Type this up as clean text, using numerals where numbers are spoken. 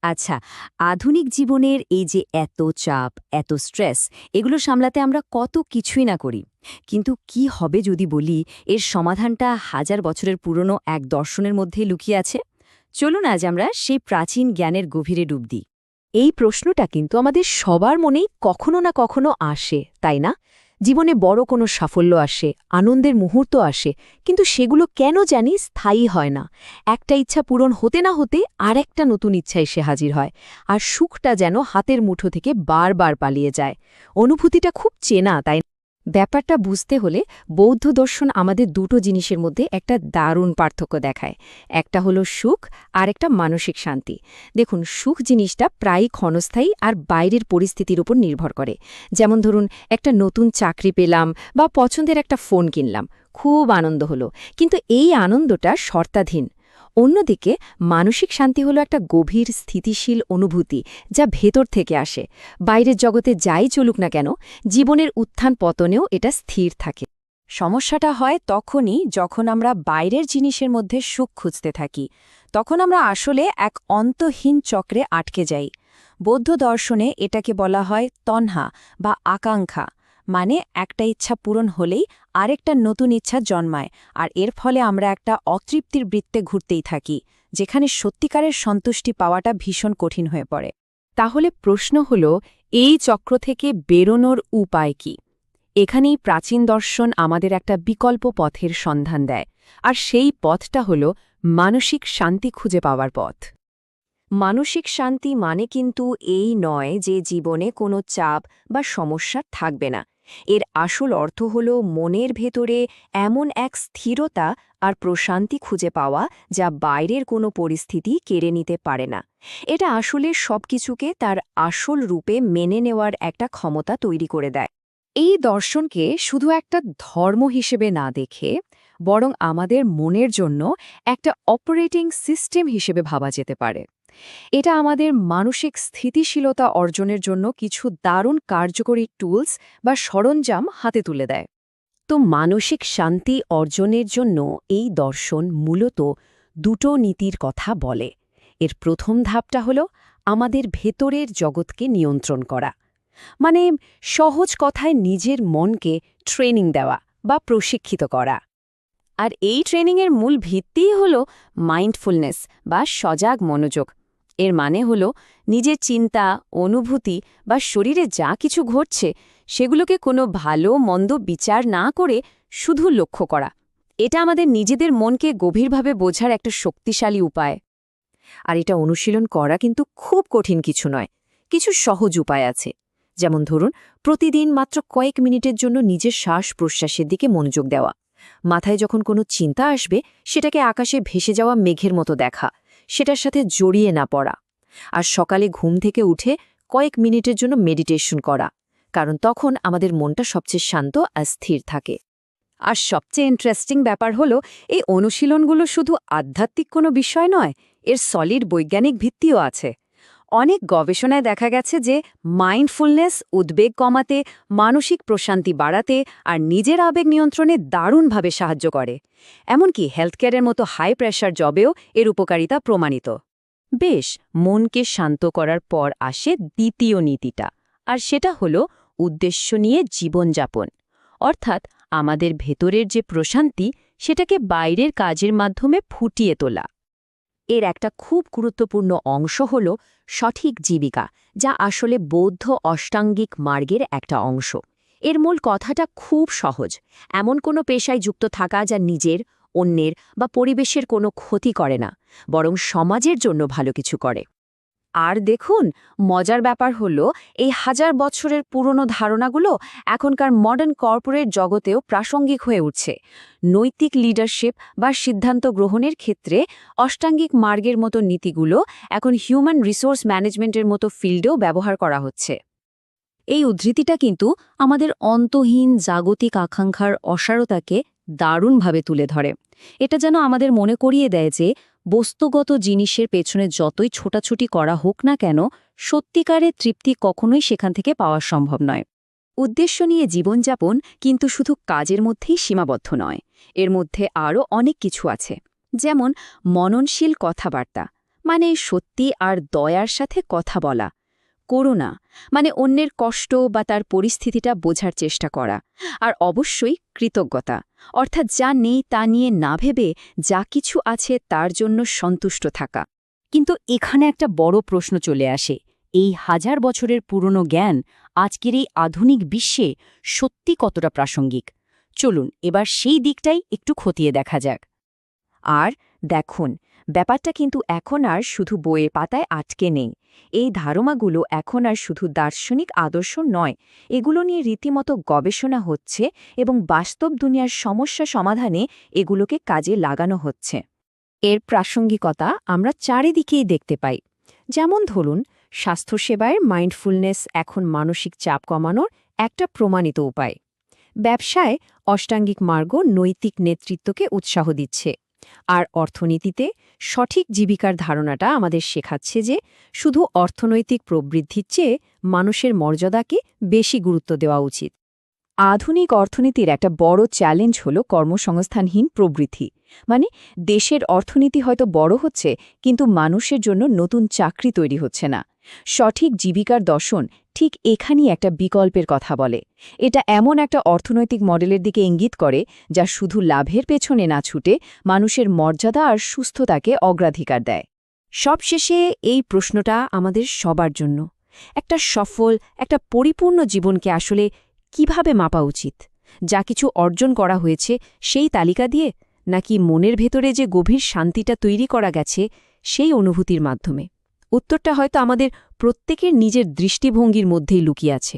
আচ্ছা, আধুনিক জীবনের এই যে এত চাপ, এত স্ট্রেস, এগুলো সামলাতে আমরা কত কিছুই না করি। কিন্তু কি হবে যদি বলি এর সমাধানটা হাজার বছরের পুরনো এক দর্শনের মধ্যেই লুকিয়ে আছে? চলুন আজ আমরা সেই প্রাচীন জ্ঞানের গভীরে ডুব দিই। এই প্রশ্নটা কিন্তু আমাদের সবার মনেই কখনো না কখনো আসে, তাই না? জীবনে বড় কোনো সাফল্য আসে, আনন্দের মুহূর্ত আসে, কিন্তু সেগুলো কেন জানি স্থায়ী হয় না। একটা ইচ্ছা পূরণ হতে না হতে আরেকটা নতুন ইচ্ছা এসে হাজির হয়, আর সুখটা যেন হাতের মুঠো থেকে বারবার পালিয়ে যায়। অনুভূতিটা খুব চেনা, তাই না? ব্যাপারটা বুঝতে হলে বৌদ্ধ দর্শন আমাদের দুটো জিনিসের মধ্যে একটা দারুণ পার্থক্য দেখায়। একটা হলো সুখ আর একটা মানসিক শান্তি। দেখুন, সুখ জিনিসটা প্রায়ই ক্ষণস্থায়ী আর বাইরের পরিস্থিতির উপর নির্ভর করে। যেমন ধরুন, একটা নতুন চাকরি পেলাম বা পছন্দের একটা ফোন কিনলাম, খুব আনন্দ হলো, কিন্তু এই আনন্দটা শর্তাধীন। অন্যদিকে মানসিক শান্তি হলো একটা গভীর স্থিতিশীল অনুভূতি, যা ভেতর থেকে আসে। বাইরের জগতে যাই চলুক না কেন, জীবনের উত্থান পতনেও এটা স্থির থাকে। সমস্যাটা হয় তখনই যখন আমরা বাইরের জিনিসের মধ্যে সুখ খুঁজতে থাকি। তখন আমরা আসলে এক অন্তহীন চক্রে আটকে যাই। বৌদ্ধ দর্শনে এটাকে বলা হয় তন্হা বা আকাঙ্ক্ষা, মানে একটা ইচ্ছা পূরণ হলেই আরেকটা নতুন ইচ্ছা জন্মায়, আর এর ফলে আমরা একটা অতৃপ্তির বৃত্তে ঘুরতেই থাকি, যেখানে সত্যিকারের সন্তুষ্টি পাওয়াটা ভীষণ কঠিন হয়ে পড়ে। তাহলে প্রশ্ন হল, এই চক্র থেকে বেরোনোর উপায় কি? এখানেই প্রাচীন দর্শন আমাদের একটা বিকল্প পথের সন্ধান দেয়, আর সেই পথটা হল মানসিক শান্তি খুঁজে পাওয়ার পথ। মানসিক শান্তি মানে কিন্তু এই নয় যে জীবনে কোনো চাপ বা সমস্যা থাকবে না। এর আসল অর্থ হল মনের ভেতরে এমন এক স্থিরতা আর প্রশান্তি খুঁজে পাওয়া যা বাইরের কোনো পরিস্থিতি কেড়ে নিতে পারে না। এটা আসলে সবকিছুকে তার আসল রূপে মেনে নেওয়ার একটা ক্ষমতা তৈরি করে দেয়। এই দর্শনকে শুধু একটা ধর্ম হিসেবে না দেখে, বরং আমাদের মনের জন্য একটা অপারেটিং সিস্টেম হিসেবে ভাবা যেতে পারে। এটা আমাদের মানসিক স্থিতিশীলতা অর্জনের জন্য কিছু দারুণ কার্যকরী টুলস বা সরঞ্জাম হাতে তুলে দেয়। তো মানসিক শান্তি অর্জনের জন্য এই দর্শন মূলত দুটো নীতির কথা বলে। এর প্রথম ধাপটা হল আমাদের ভেতরের জগৎকে নিয়ন্ত্রণ করা, মানে সহজ কথায় নিজের মনকে ট্রেনিং দেওয়া বা প্রশিক্ষিত করা। আর এই ট্রেনিংয়ের মূল ভিত্তিই হল মাইন্ডফুলনেস বা সজাগ মনোযোগ। এর মানে হল নিজের চিন্তা, অনুভূতি বা শরীরে যা কিছু ঘটছে সেগুলোকে কোনো ভালো মন্দ বিচার না করে শুধু লক্ষ্য করা। এটা আমাদের নিজেদের মনকে গভীরভাবে বোঝার একটা শক্তিশালী উপায়। আর এটা অনুশীলন করা কিন্তু খুব কঠিন কিছু নয়। কিছু সহজ উপায় আছে। যেমন ধরুন, প্রতিদিন মাত্র কয়েক মিনিটের জন্য নিজের শ্বাস-প্রশ্বাসের দিকে মনোযোগ দেওয়া। মাথায় যখন কোনো চিন্তা আসবে, সেটাকে আকাশে ভেসে যাওয়া মেঘের মতো দেখা, সেটার সাথে জড়িয়ে না পড়া। আর সকালে ঘুম থেকে উঠে কয়েক মিনিটের জন্য মেডিটেশন করা, কারণ তখন আমাদের মনটা সবচেয়ে শান্ত আর স্থির থাকে। আর সবচেয়ে ইন্টারেস্টিং ব্যাপার হলো, এই অনুশীলনগুলো শুধু আধ্যাত্মিক কোনো বিষয় নয়, এর সলিড বৈজ্ঞানিক ভিত্তিও আছে। অনেক গবেষণায় দেখা গেছে যে মাইন্ডফুলনেস উদ্বেগ কমাতে, মানসিক প্রশান্তি বাড়াতে আর নিজের আবেগ নিয়ন্ত্রণে দারুণভাবে সাহায্য করে। এমনকি হেলথকেয়ারের মতো হাই প্রেশার জবেও এর উপকারিতা প্রমাণিত। বেশ, মনকে শান্ত করার পর আসে দ্বিতীয় নীতিটা, আর সেটা হলো উদ্দেশ্য নিয়ে জীবনযাপন। অর্থাৎ আমাদের ভেতরের যে প্রশান্তি, সেটাকে বাইরের কাজের মাধ্যমে ফুটিয়ে তোলা। এর একটা খুব গুরুত্বপূর্ণ অংশ হল সঠিক জীবিকা, যা আসলে বৌদ্ধ অষ্টাঙ্গিক মার্গের একটা অংশ। এর মূল কথাটা খুব সহজ: এমন কোনো পেশায় যুক্ত থাকা যা নিজের, অন্যের বা পরিবেশের কোনো ক্ষতি করে না, বরং সমাজের জন্য ভালো কিছু করে। আর দেখুন, মজার ব্যাপার হলো এই হাজার বছরের পুরনো ধারণাগুলো এখনকার মডার্ন কর্পোরেট জগতেও প্রাসঙ্গিক হয়ে উঠছে। নৈতিক লিডারশিপ বা সিদ্ধান্ত গ্রহণের ক্ষেত্রে অষ্টাঙ্গিক মার্গের মতো নীতিগুলো এখন হিউম্যান রিসোর্স ম্যানেজমেন্টের মতো ফিল্ডেও ব্যবহার করা হচ্ছে। এই উদ্ধৃতিটা কিন্তু আমাদের অন্তহীন জাগতিক আকাঙ্ক্ষার অসারতাকে দারুণভাবে তুলে ধরে। এটা যেন আমাদের মনে করিয়ে দেয় যে বস্তুগত জিনিসের পেছনে যতই ছোটাছুটি করা হোক না কেন, সত্যিকারের তৃপ্তি কখনোই সেখান থেকে পাওয়া সম্ভব নয়। উদ্দেশ্য নিয়ে জীবনযাপন কিন্তু শুধু কাজের মধ্যেই সীমাবদ্ধ নয়, এর মধ্যে আরও অনেক কিছু আছে। যেমন মননশীল কথাবার্তা, মানে সত্যি আর দয়ার সাথে কথা বলা। করুণা মানে অন্যের কষ্ট বা তার পরিস্থিতিটা বোঝার চেষ্টা করা। আর অবশ্যই কৃতজ্ঞতা, অর্থাৎ যা নেই তা নিয়ে না ভেবে যা কিছু আছে তার জন্য সন্তুষ্ট থাকা। কিন্তু এখানে একটা বড় প্রশ্ন চলে আসে, এই 1000 বছরের পুরনো জ্ঞান আজকের এই আধুনিক বিশ্বে সত্যি কতটা প্রাসঙ্গিক? চলুন এবার সেই দিকটাই একটু খতিয়ে দেখা যাক। আর দেখুন, ব্যাপারটা কিন্তু এখন আর শুধু বইয়ের পাতায় আটকে নেই। এই ধারণাগুলো এখন আর শুধু দার্শনিক আদর্শ নয়, এগুলো নিয়ে রীতিমতো গবেষণা হচ্ছে এবং বাস্তব দুনিয়ার সমস্যা সমাধানে এগুলোকে কাজে লাগানো হচ্ছে। এর প্রাসঙ্গিকতা আমরা চারিদিকেই দেখতে পাই। যেমন ধরুন, স্বাস্থ্যসেবায় মাইন্ডফুলনেস এখন মানসিক চাপ কমানোর একটা প্রমাণিত উপায়। ব্যবসায় অষ্টাঙ্গিক মার্গ নৈতিক নেতৃত্বকে উৎসাহ দিচ্ছে। আর অর্থনীতিতে সঠিক জীবিকার ধারণাটা আমাদের শেখাচ্ছে যে শুধু অর্থনৈতিক প্রবৃদ্ধির চেয়ে মানুষের মর্যাদাকে বেশি গুরুত্ব দেওয়া উচিত। আধুনিক অর্থনীতির একটা বড় চ্যালেঞ্জ হল কর্মসংস্থানহীন প্রবৃদ্ধি। মানে দেশের অর্থনীতি হয়তো বড় হচ্ছে, কিন্তু মানুষের জন্য নতুন চাকরি তৈরি হচ্ছে না। সঠিক জীবিকার দর্শন ঠিক এখানেই একটা বিকল্পের কথা বলে। এটা এমন একটা অর্থনৈতিক মডেলের দিকে ইঙ্গিত করে যা শুধু লাভের পেছনে না ছুটে মানুষের মর্যাদা আর সুস্থতাকে অগ্রাধিকার দেয়। সবশেষে এই প্রশ্নটা আমাদের সবার জন্য, একটা সফল, একটা পরিপূর্ণ জীবনকে আসলে কিভাবে মাপা উচিত? যা কিছু অর্জন করা হয়েছে সেই তালিকা দিয়ে, নাকি মনের ভেতরে যে গভীর শান্তিটা তৈরি করা গেছে সেই অনুভূতির মাধ্যমে? উত্তরটা হয়তো আমাদের প্রত্যেকের নিজের দৃষ্টিভঙ্গির মধ্যেই লুকিয়ে আছে।